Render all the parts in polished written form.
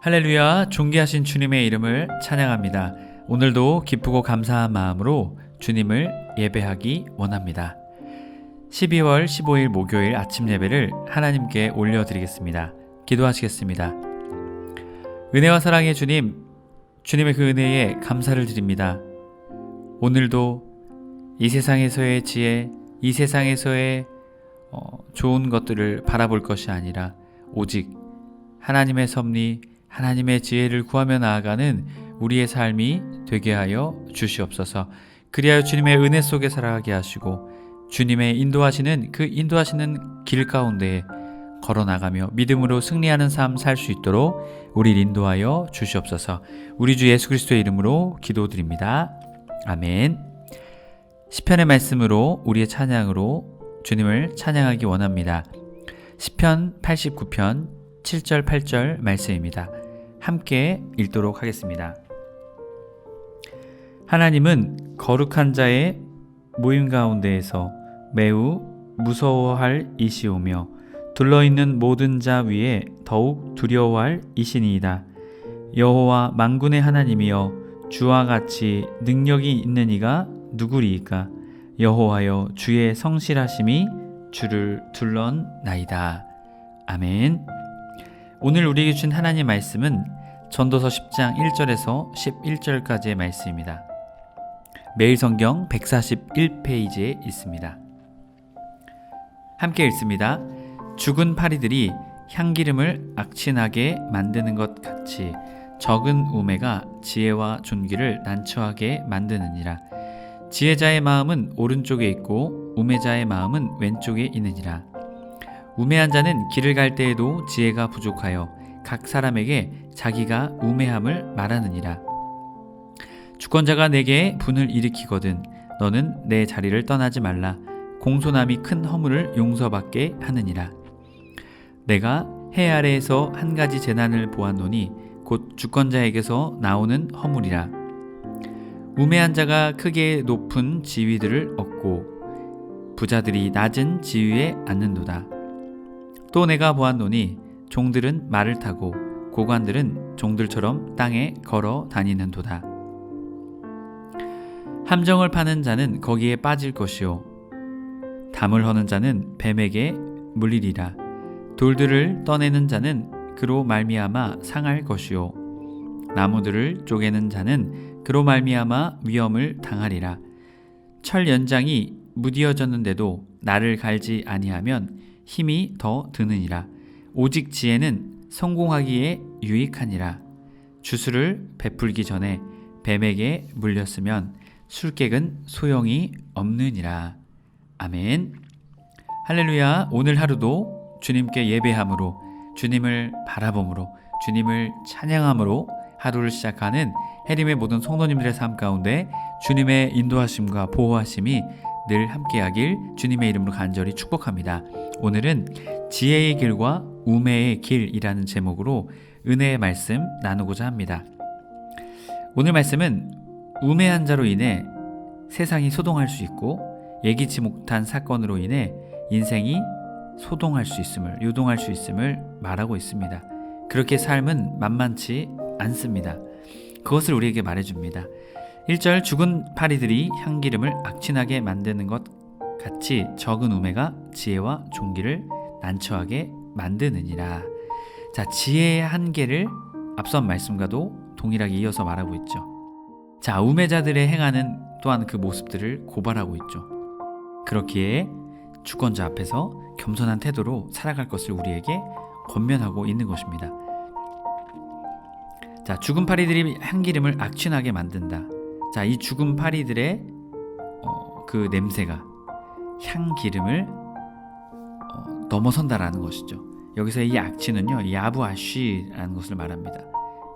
할렐루야, 존귀하신 주님의 이름을 찬양합니다. 오늘도 기쁘고 감사한 마음으로 주님을 예배하기 원합니다. 12월 15일 목요일 아침 예배를 하나님께 올려드리겠습니다. 기도하시겠습니다. 은혜와 사랑의 주님, 주님의 그 은혜에 감사를 드립니다. 오늘도 이 세상에서의 지혜, 이 세상에서의 좋은 것들을 바라볼 것이 아니라 오직 하나님의 섭리, 하나님의 지혜를 구하며 나아가는 우리의 삶이 되게 하여 주시옵소서. 그리하여 주님의 은혜 속에 살아가게 하시고 주님의 인도하시는 그 인도하시는 길 가운데 걸어나가며 믿음으로 승리하는 삶 살 수 있도록 우리를 인도하여 주시옵소서. 우리 주 예수 그리스도의 이름으로 기도드립니다. 아멘. 시편의 말씀으로 우리의 찬양으로 주님을 찬양하기 원합니다. 시편 89편 7절 8절 말씀입니다. 함께 읽도록 하겠습니다. 하나님은 거룩한 자의 모임 가운데에서 매우 무서워할 이시오며 둘러있는 모든 자 위에 더욱 두려워할 이시니이다. 여호와 만군의 하나님이여, 주와 같이 능력이 있는 이가 누구리이까? 여호와여, 주의 성실하심이 주를 둘러나이다. 아멘. 오늘 우리에게 주신 하나님의 말씀은 전도서 10장 1절에서 11절까지의 말씀입니다. 매일 성경 141페이지에 있습니다. 함께 읽습니다. 죽은 파리들이 향기름을 악취나게 만드는 것 같이 적은 우매가 지혜와 존귀를 난처하게 만드느니라. 지혜자의 마음은 오른쪽에 있고 우매자의 마음은 왼쪽에 있느니라. 우매한 자는 길을 갈 때에도 지혜가 부족하여 각 사람에게 자기가 우매함을 말하느니라. 주권자가 내게 분을 일으키거든 너는 내 자리를 떠나지 말라. 공손함이 큰 허물을 용서받게 하느니라. 내가 해 아래에서 한 가지 재난을 보았노니 곧 주권자에게서 나오는 허물이라. 우매한 자가 크게 높은 지위들을 얻고 부자들이 낮은 지위에 앉는도다. 또 내가 보았노니 종들은 말을 타고 고관들은 종들처럼 땅에 걸어 다니는도다. 함정을 파는 자는 거기에 빠질 것이요 담을 허는 자는 뱀에게 물리리라. 돌들을 떠내는 자는 그로 말미암아 상할 것이요 나무들을 쪼개는 자는 그로 말미암아 위험을 당하리라. 철 연장이 무디어졌는데도 나를 갈지 아니하면 힘이 더 드느니라. 오직 지혜는 성공하기에 유익하니라. 주술을 베풀기 전에 뱀에게 물렸으면 술객은 소용이 없느니라. 아멘. 할렐루야. 오늘 하루도 주님께 예배함으로, 주님을 바라봄으로, 주님을 찬양함으로 하루를 시작하는 해림의 모든 성도님들의 삶 가운데 주님의 인도하심과 보호하심이 늘 함께하길 주님의 이름으로 간절히 축복합니다. 오늘은 지혜의 길과 우매의 길이라는 제목으로 은혜의 말씀 나누고자 합니다. 오늘 말씀은 우매한 자로 인해 세상이 소동할 수 있고 예기치 못한 사건으로 인해 인생이 소동할 수 있음을, 요동할 수 있음을 말하고 있습니다. 그렇게 삶은 만만치 않습니다. 그것을 우리에게 말해줍니다. 1절 죽은 파리들이 향기름을 악취나게 만드는 것 같이 적은 우매가 지혜와 존귀를 난처하게 만드느니라. 자, 지혜의 한계를 앞선 말씀과도 동일하게 이어서 말하고 있죠. 자, 우매자들의 행하는 또한 그 모습들을 고발하고 있죠. 그렇기에 주권자 앞에서 겸손한 태도로 살아갈 것을 우리에게 권면하고 있는 것입니다. 자, 죽은 파리들이 향기름을 악취나게 만든다. 자, 이 죽은 파리들의 그 냄새가 향기름을 넘어선다라는 것이죠. 여기서 이 악취는요, 이 아부아쉬라는 것을 말합니다.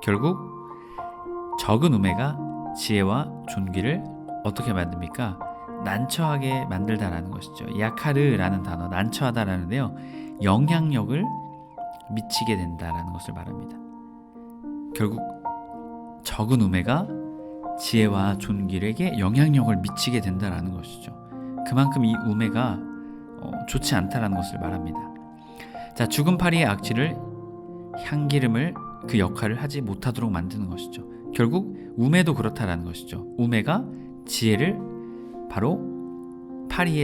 결국 적은 우매가 지혜와 존귀를 어떻게 만듭니까? 난처하게 만들다라는 것이죠. 야카르라는 단어, 난처하다라는데요, 영향력을 미치게 된다라는 것을 말합니다. 결국 적은 우매가 지혜와 존귀에게 영향력을 미치게 된다라는 것이죠. 그만큼 이 우매가 좋지 않다라는 것을 말합니다. 자, 죽은 파리의 악취를 향기름을 그 역할을 하지 못하도록 만드는 것이죠. 결국 우매도 그렇다라는 것이죠. 우매가 지혜를 바로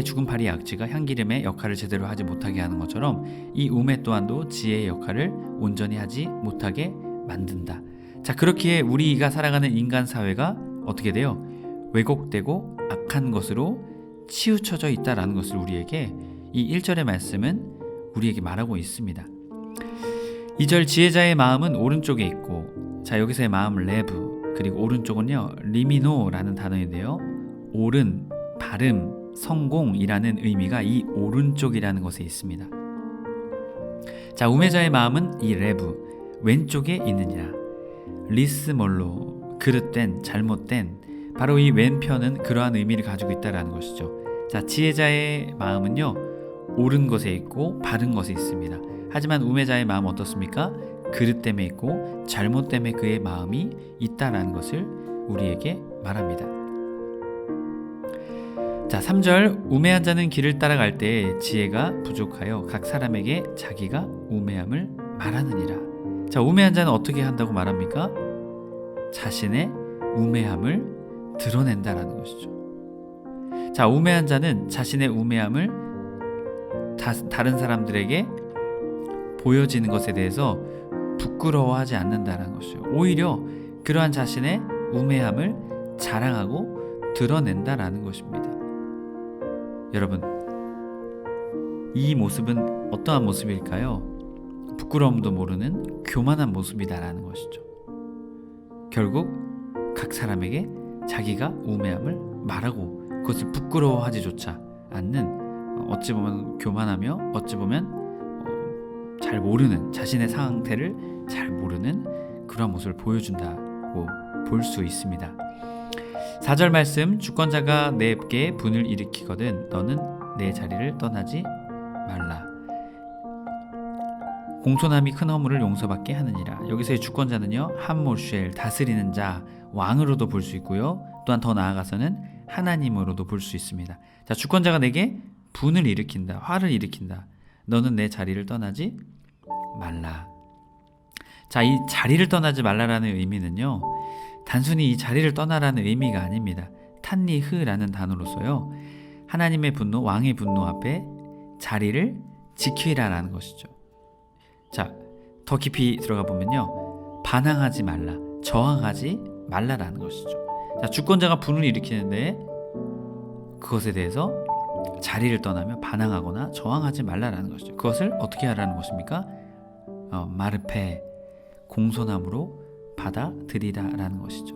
죽은 파리의 악취가 향기름의 역할을 제대로 하지 못하게 하는 것처럼 이 우매 또한도 지혜의 역할을 온전히 하지 못하게 만든다. 자, 그렇기에 우리가 살아가는 인간 사회가 어떻게 돼요? 왜곡되고 악한 것으로 치우쳐져 있다라는 것을 우리에게 이 1절의 말씀은 우리에게 말하고 있습니다. 2절 지혜자의 마음은 오른쪽에 있고, 자, 여기서의 마음 레브, 그리고 오른쪽은요 리미노라는 단어인데요, 옳은, 바름, 성공이라는 의미가 이 오른쪽이라는 것에 있습니다. 자, 우매자의 마음은 이 레브, 왼쪽에 있느니라. 리스몰로, 그릇된, 잘못된, 바로 이 왼편은 그러한 의미를 가지고 있다라는 것이죠. 자, 지혜자의 마음은요 옳은 것에 있고 바른 것에 있습니다. 하지만 우매자의 마음은 어떻습니까? 그릇됨에 있고 잘못됨에 그의 마음이 있다라는 것을 우리에게 말합니다. 자, 3절 우매한 자는 길을 따라갈 때 지혜가 부족하여 각 사람에게 자기가 우매함을 말하느니라. 자, 우매한 자는 어떻게 한다고 말합니까? 자신의 우매함을 드러낸다라는 것이죠. 자, 우매한 자는 자신의 우매함을 다른 사람들에게 보여지는 것에 대해서 부끄러워하지 않는다는 것이죠. 오히려 그러한 자신의 우매함을 자랑하고 드러낸다라는 것입니다. 여러분, 이 모습은 어떠한 모습일까요? 부끄러움도 모르는 교만한 모습이다라는 것이죠. 결국 각 사람에게 자기가 우매함을 말하고 그것을 부끄러워하지조차 않는, 어찌 보면 교만하며 어찌 보면 잘 모르는, 자신의 상태를 잘 모르는 그런 모습을 보여준다고 볼 수 있습니다. 4절 말씀, 주권자가 내게 분을 일으키거든 너는 내 자리를 떠나지 말라. 공손함이 큰 허물을 용서받게 하느니라. 여기서의 주권자는요 함몰쉘, 다스리는 자, 왕으로도 볼 수 있고요, 또한 더 나아가서는 하나님으로도 볼 수 있습니다. 자, 주권자가 내게 분을 일으킨다, 화를 일으킨다. 너는 내 자리를 떠나지 말라. 자, 이 자리를 떠나지 말라라는 의미는요 단순히 이 자리를 떠나라는 의미가 아닙니다. 탄니흐라는 단어로서요 하나님의 분노, 왕의 분노 앞에 자리를 지키라라는 것이죠. 자, 더 깊이 들어가 보면요 반항하지 말라, 저항하지 말라라는 것이죠. 자, 주권자가 분을 일으키는데 그것에 대해서 자리를 떠나며 반항하거나 저항하지 말라라는 것이죠. 그것을 어떻게 하라는 것입니까? 마르페, 공손함으로 받아들이라라는 것이죠.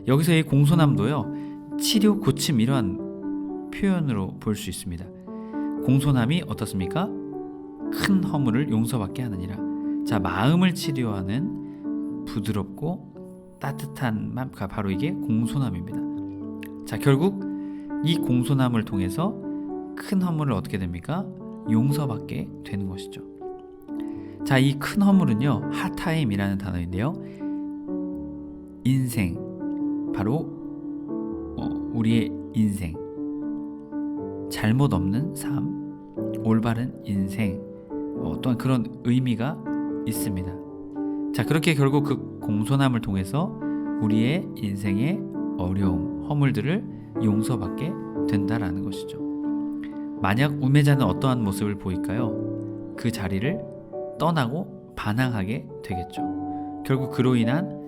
여기서 이 공손함도요 치료, 고침 이러한 표현으로 볼 수 있습니다. 공손함이 어떻습니까? 큰 허물을 용서받게 하느니라. 자, 마음을 치료하는 부드럽고 따뜻한 마음가 바로 이게 공손함입니다. 자, 결국 이 공손함을 통해서 큰 허물을 어떻게 됩니까? 용서받게 되는 것이죠. 자, 이 큰 허물은요 하타임이라는 단어인데요, 인생, 바로 우리의 인생, 잘못 없는 삶, 올바른 인생, 또한 그런 의미가 있습니다. 자, 그렇게 결국 그 공손함을 통해서 우리의 인생의 어려움, 허물들을 용서받게 된다라는 것이죠. 만약 우매자는 어떠한 모습을 보일까요? 그 자리를 떠나고 반항하게 되겠죠. 결국 그로 인한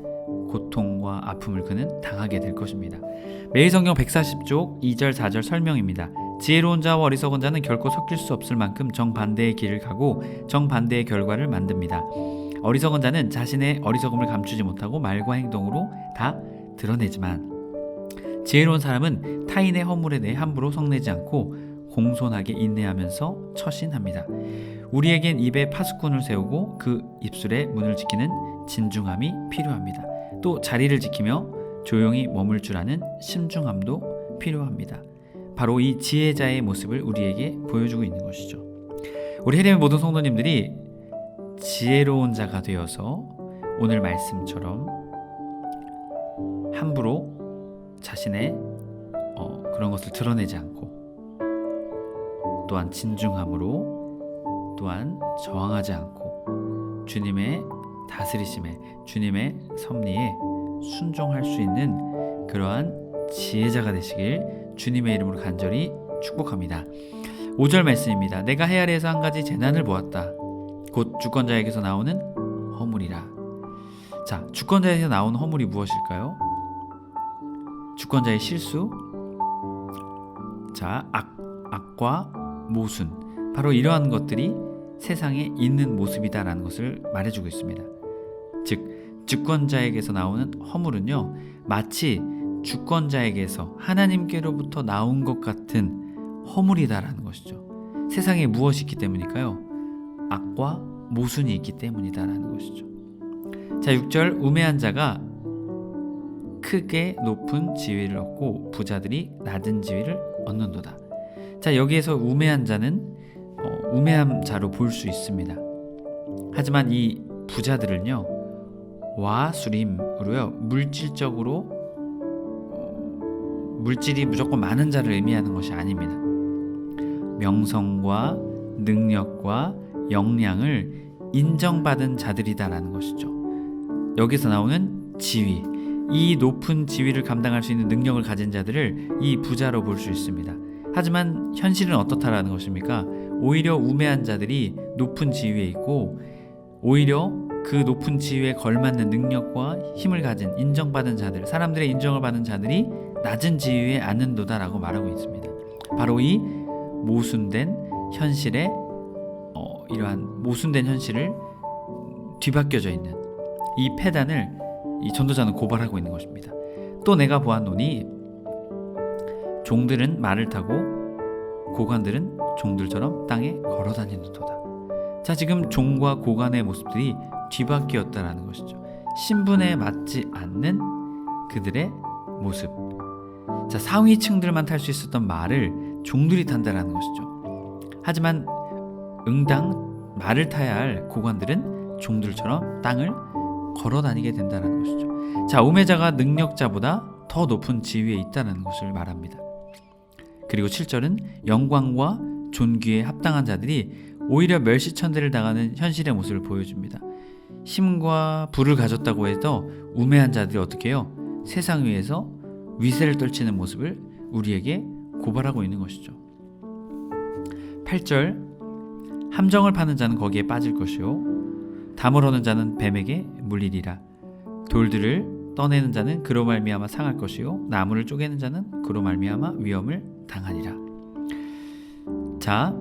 고통과 아픔을 그는 당하게 될 것입니다. 매일성경 140쪽 2절 4절 설명입니다. 지혜로운 자와 어리석은 자는 결코 섞일 수 없을 만큼 정반대의 길을 가고 정반대의 결과를 만듭니다. 어리석은 자는 자신의 어리석음을 감추지 못하고 말과 행동으로 다 드러내지만 지혜로운 사람은 타인의 허물에 대해 함부로 성내지 않고 공손하게 인내하면서 처신합니다. 우리에겐 입에 파수꾼을 세우고 그 입술에 문을 지키는 진중함이 필요합니다. 또 자리를 지키며 조용히 머물 줄 아는 심중함도 필요합니다. 바로 이 지혜자의 모습을 우리에게 보여주고 있는 것이죠. 우리 해림의 모든 성도님들이 지혜로운 자가 되어서 오늘 말씀처럼 함부로 자신의 그런 것을 드러내지 않고 또한 진중함으로 또한 저항하지 않고 주님의 다스리심에, 주님의 섭리에 순종할 수 있는 그러한 지혜자가 되시길 주님의 이름으로 간절히 축복합니다. 5절 말씀입니다. 내가 해 아래에서 한 가지 재난을 보았다. 곧 주권자에게서 나오는 허물이라. 자, 주권자에게서 나오는 허물이 무엇일까요? 주권자의 실수, 자, 악과 모순, 바로 이러한 것들이 세상에 있는 모습이다라는 것을 말해주고 있습니다. 즉, 주권자에게서 나오는 허물은요, 마치 주권자에게서 하나님께로부터 나온 것 같은 허물이다라는 것이죠. 세상에 무엇이 있기 때문일까요? 악과 모순이 있기 때문이다라는 것이죠. 자, 6절, 우매한 자가 크게 높은 지위를 얻고 부자들이 낮은 지위를 얻는도다. 자, 여기에서 우매한 자는 우매한 자로 볼 수 있습니다. 하지만 이 부자들은요, 와수림으로요, 물질이 무조건 많은 자를 의미하는 것이 아닙니다. 명성과 능력과 역량을 인정받은 자들이다라는 것이죠. 여기서 나오는 지위, 이 높은 지위를 감당할 수 있는 능력을 가진 자들을 이 부자로 볼 수 있습니다. 하지만 현실은 어떻다라는 것입니까? 오히려 우매한 자들이 높은 지위에 있고, 오히려 그 높은 지위에 걸맞는 능력과 힘을 가진 인정받은 자들, 사람들의 인정을 받은 자들이 낮은 지위에 앉는도다라고 말하고 있습니다. 바로 이 모순된 현실에 이러한 모순된 현실을 뒤바뀌어져 있는 이 패단을 이 전도자는 고발하고 있는 것입니다. 또 내가 보았노니 종들은 말을 타고 고관들은 종들처럼 땅에 걸어다니는도다. 자, 지금 종과 고관의 모습들이 뒤바뀌었다라는 것이죠. 신분에 맞지 않는 그들의 모습. 자, 상위층들만 탈 수 있었던 말을 종들이 탄다라는 것이죠. 하지만 응당 말을 타야 할 고관들은 종들처럼 땅을 걸어다니게 된다는 것이죠. 자, 우매자가 능력자보다 더 높은 지위에 있다는 것을 말합니다. 그리고 7절은 영광과 존귀에 합당한 자들이 오히려 멸시천대를 당하는 현실의 모습을 보여줍니다. 힘과 부를 가졌다고 해서 우매한 자들이 어떻게 해요? 세상 위에서 위세를 떨치는 모습을 우리에게 고발하고 있는 것이죠. 8절, 함정을 파는 자는 거기에 빠질 것이요 담을 허는 자는 뱀에게 물리리라. 돌들을 떠내는 자는 그로 말미암아 상할 것이요 나무를 쪼개는 자는 그로 말미암아 위험을 당하리라. 자,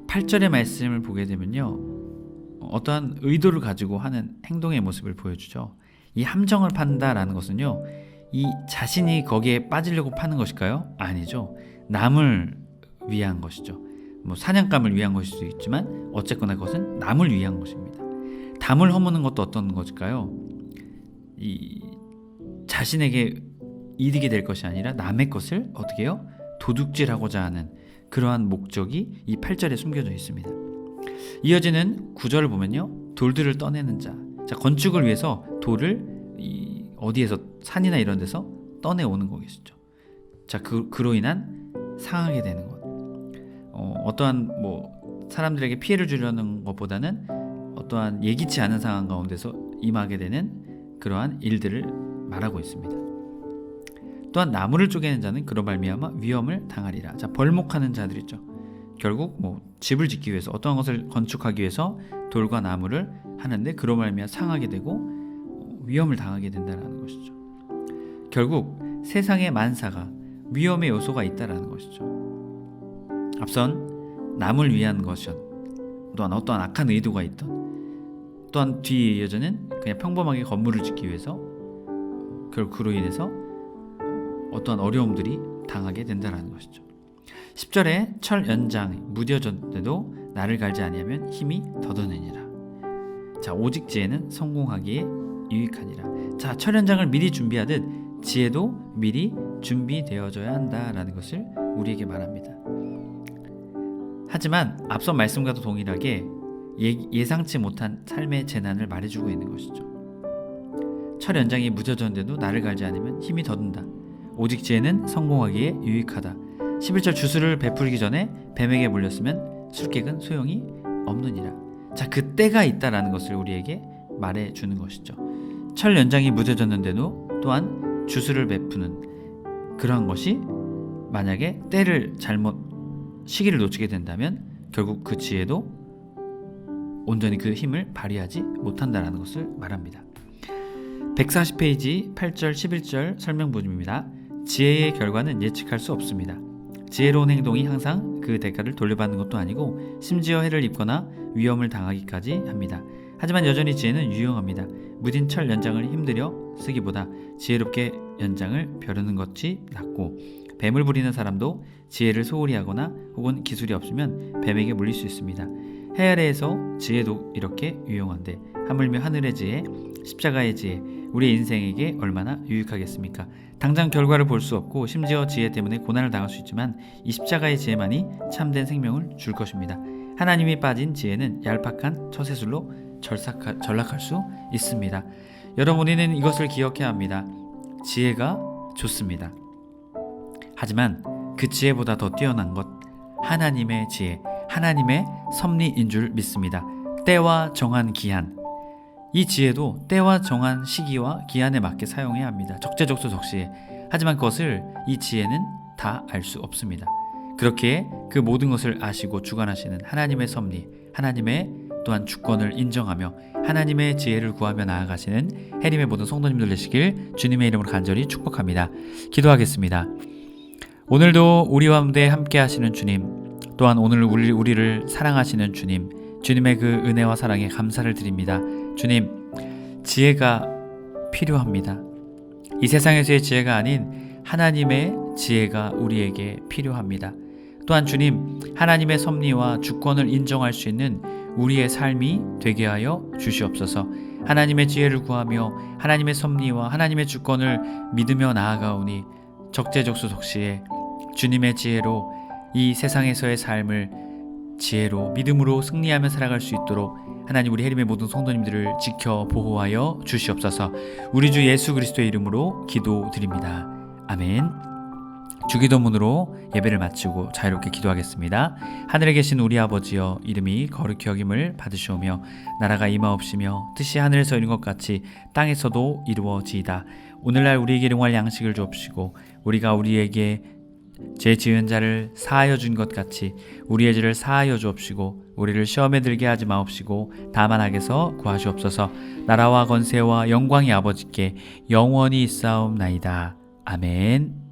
8절의 말씀을 보게 되면요, 어떠한 의도를 가지고 하는 행동의 모습을 보여주죠. 이 함정을 판다라는 것은요, 이 자신이 거기에 빠지려고 파는 것일까요? 아니죠. 남을 위한 것이죠. 사냥감을 위한 것일 수도 있지만 어쨌거나 그것은 남을 위한 것입니다. 담을 허무는 것도 어떤 것일까요? 이 자신에게 이득이 될 것이 아니라 남의 것을 어떻게 해요? 도둑질하고자 하는 그러한 목적이 이 8절에 숨겨져 있습니다. 이어지는 9절을 보면요, 돌들을 떠내는 자. 자, 건축을 위해서 돌을 어디에서 산이나 이런 데서 떠내오는 거겠죠. 자, 그로 인한 상하게 되는 것. 어떠한 사람들에게 피해를 주려는 것보다는 어떠한 예기치 않은 상황 가운데서 임하게 되는 그러한 일들을 말하고 있습니다. 또한 나무를 쪼개는 자는 그로 말미암아 위험을 당하리라. 자, 벌목하는 자들이죠. 결국 집을 짓기 위해서 어떠한 것을 건축하기 위해서 돌과 나무를 하는데 그로 말미암아 상하게 되고 위험을 당하게 된다는 것이죠. 결국 세상의 만사가 위험의 요소가 있다는 것이죠. 앞선 남을 위한 것이었, 또한 어떠한 악한 의도가 있던, 또한 뒤에 이어져는 그냥 평범하게 건물을 짓기 위해서 결국 그로 인해서 어떠한 어려움들이 당하게 된다는 것이죠. 10절에 철 연장이 무뎌졌는데도 나를 갈지 아니하면 힘이 더더느니라. 자, 오직 지혜는 성공하기에 유익하니라. 자, 철 연장을 미리 준비하듯 지혜도 미리 준비되어져야 한다라는 것을 우리에게 말합니다. 하지만 앞선 말씀과도 동일하게 예상치 못한 삶의 재난을 말해주고 있는 것이죠. 철 연장이 무뎌졌는데도 나를 갈지 않으면 힘이 더든다. 오직 지혜는 성공하기에 유익하다. 11절, 주술을 베풀기 전에 뱀에게 물렸으면 술객은 소용이 없느니라. 자, 그 때가 있다라는 것을 우리에게 말해 주는 것이죠. 철 연장이 무뎌졌는데도 또한 주술을 베푸는 그러한 것이 만약에 때를 잘못 시기를 놓치게 된다면 결국 그 지혜도 온전히 그 힘을 발휘하지 못한다라는 것을 말합니다. 140페이지 8절 11절 설명문입니다. 지혜의 결과는 예측할 수 없습니다. 지혜로운 행동이 항상 그 대가를 돌려받는 것도 아니고 심지어 해를 입거나 위험을 당하기까지 합니다. 하지만 여전히 지혜는 유용합니다. 무딘 철 연장을 힘들여 쓰기보다 지혜롭게 연장을 벼르는 것이 낫고, 뱀을 부리는 사람도 지혜를 소홀히 하거나 혹은 기술이 없으면 뱀에게 물릴 수 있습니다. 해 아래에서 지혜도 이렇게 유용한데 하물며 하늘의 지혜, 십자가의 지혜, 우리의 인생에게 얼마나 유익하겠습니까? 당장 결과를 볼 수 없고 심지어 지혜 때문에 고난을 당할 수 있지만 이 십자가의 지혜만이 참된 생명을 줄 것입니다. 하나님이 빠진 지혜는 얄팍한 처세술로 전락할 수 있습니다. 여러분, 우리는 이것을 기억해야 합니다. 지혜가 좋습니다. 하지만 그 지혜보다 더 뛰어난 것, 하나님의 지혜, 하나님의 섭리인 줄 믿습니다. 때와 정한 기한, 이 지혜도 때와 정한 시기와 기한에 맞게 사용해야 합니다. 적재적소적시에. 하지만 그것을 이 지혜는 다 알 수 없습니다. 그렇게 그 모든 것을 아시고 주관하시는 하나님의 섭리, 하나님의 또한 주권을 인정하며 하나님의 지혜를 구하며 나아가시는 해림의 모든 성도님들 되시길 주님의 이름으로 간절히 축복합니다. 기도하겠습니다. 오늘도 우리와 함께 하시는 주님, 또한 오늘 우리를 사랑하시는 주님, 주님의 그 은혜와 사랑에 감사를 드립니다. 주님, 지혜가 필요합니다. 이 세상에서의 지혜가 아닌 하나님의 지혜가 우리에게 필요합니다. 또한 주님, 하나님의 섭리와 주권을 인정할 수 있는 우리의 삶이 되게 하여 주시옵소서. 하나님의 지혜를 구하며 하나님의 섭리와 하나님의 주권을 믿으며 나아가오니 적재적소적시에 주님의 지혜로 이 세상에서의 삶을 지혜로 믿음으로 승리하며 살아갈 수 있도록 하나님, 우리 해림의 모든 성도님들을 지켜 보호하여 주시옵소서. 우리 주 예수 그리스도의 이름으로 기도드립니다. 아멘. 주기도문으로 예배를 마치고 자유롭게 기도하겠습니다. 하늘에 계신 우리 아버지여, 이름이 거룩히 여김을 받으시오며 나라가 임하옵시며 뜻이 하늘에서 이룬 것 같이 땅에서도 이루어지이다. 오늘날 우리에게 일용할 양식을 주옵시고 우리가 우리에게 죄 지은 자를 사하여 준 것 같이 우리의 죄를 사하여 주옵시고 우리를 시험에 들게 하지 마옵시고 다만 악에서 구하시옵소서. 나라와 권세와 영광이 아버지께 영원히 있사옵나이다. 아멘.